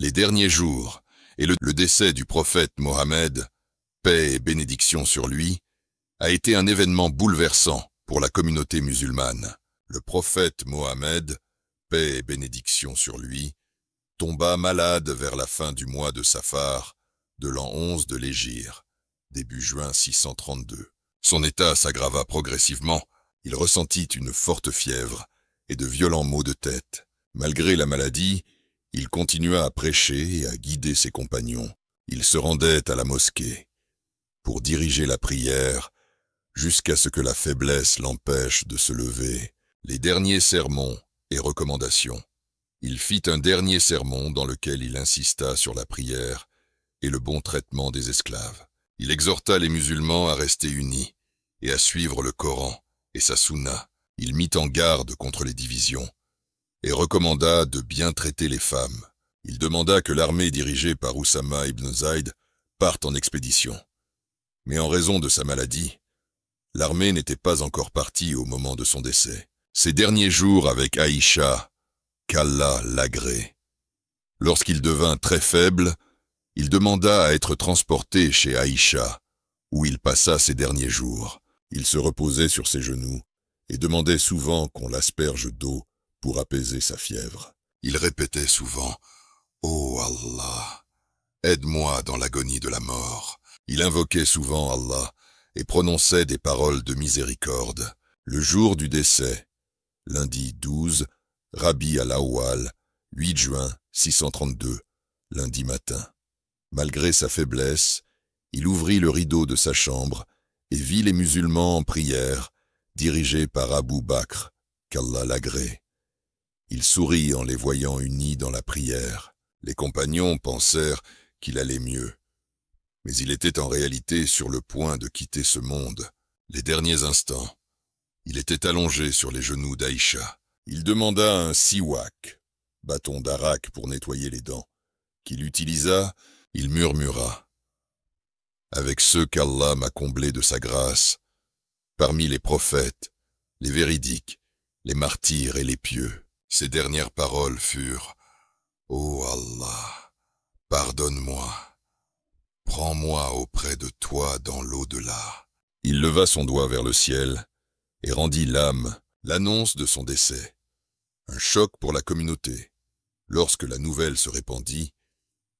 Les derniers jours et le décès du prophète Mohammed, paix et bénédiction sur lui, a été un événement bouleversant pour la communauté musulmane. Le prophète Mohammed, paix et bénédiction sur lui, tomba malade vers la fin du mois de Safar, de l'an 11 de l'Hégire, début juin 632. Son état s'aggrava progressivement, il ressentit une forte fièvre et de violents maux de tête. Malgré la maladie, il continua à prêcher et à guider ses compagnons. Il se rendait à la mosquée pour diriger la prière jusqu'à ce que la faiblesse l'empêche de se lever. Les derniers sermons et recommandations. Il fit un dernier sermon dans lequel il insista sur la prière et le bon traitement des esclaves. Il exhorta les musulmans à rester unis et à suivre le Coran et sa Sunna. Il mit en garde contre les divisions et recommanda de bien traiter les femmes. Il demanda que l'armée dirigée par Oussama ibn Zayd parte en expédition. Mais en raison de sa maladie, l'armée n'était pas encore partie au moment de son décès. Ses derniers jours avec Aïcha, qu'Allah l'agrée. Lorsqu'il devint très faible, il demanda à être transporté chez Aïcha, où il passa ses derniers jours. Il se reposait sur ses genoux et demandait souvent qu'on l'asperge d'eau pour apaiser sa fièvre. Il répétait souvent « Ô Allah, aide-moi dans l'agonie de la mort ». Il invoquait souvent Allah et prononçait des paroles de miséricorde. Le jour du décès, lundi 12, Rabi al-Awwal, 8 juin 632, lundi matin. Malgré sa faiblesse, il ouvrit le rideau de sa chambre et vit les musulmans en prière, dirigés par Abu Bakr, qu'Allah l'agrée. Il sourit en les voyant unis dans la prière. Les compagnons pensèrent qu'il allait mieux. Mais il était en réalité sur le point de quitter ce monde. Les derniers instants, il était allongé sur les genoux d'Aïcha. Il demanda un siwak, bâton d'arak pour nettoyer les dents, qu'il utilisa. Il murmura « Avec ceux qu'Allah m'a comblés de sa grâce, parmi les prophètes, les véridiques, les martyrs et les pieux. » Ses dernières paroles furent « Ô Allah, pardonne-moi, prends-moi auprès de toi dans l'au-delà. » Il leva son doigt vers le ciel et rendit l'annonce de son décès. Un choc pour la communauté. Lorsque la nouvelle se répandit,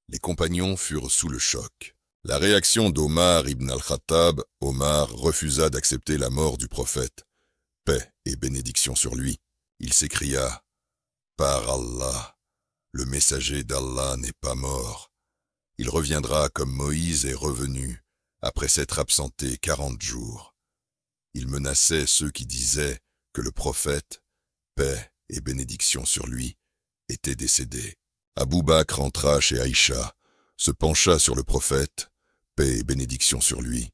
les compagnons furent sous le choc. La réaction d'Omar ibn al-Khattab, Omar refusa d'accepter la mort du prophète. Paix et bénédiction sur lui. Il s'écria « Par Allah, le messager d'Allah n'est pas mort. Il reviendra comme Moïse est revenu, après s'être absenté 40 jours. » Il menaçait ceux qui disaient que le prophète, paix et bénédiction sur lui, était décédé. Abu Bakr entra chez Aïcha, se pencha sur le prophète, paix et bénédiction sur lui,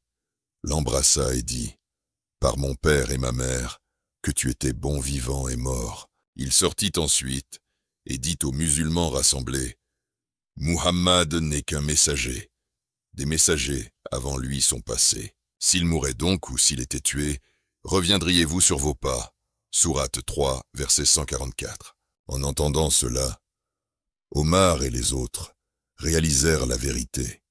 l'embrassa et dit « Par mon père et ma mère, que tu étais bon vivant et mort. » Il sortit ensuite et dit aux musulmans rassemblés « Muhammad n'est qu'un messager. Des messagers avant lui sont passés. S'il mourait donc ou s'il était tué, reviendriez-vous sur vos pas ?» Sourate 3, verset 144. En entendant cela, Omar et les autres réalisèrent la vérité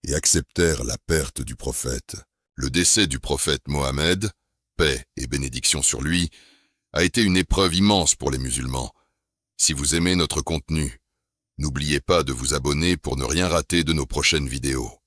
et acceptèrent la perte du prophète. Le décès du prophète Mohammed, paix et bénédiction sur lui, a été une épreuve immense pour les musulmans. Si vous aimez notre contenu, n'oubliez pas de vous abonner pour ne rien rater de nos prochaines vidéos.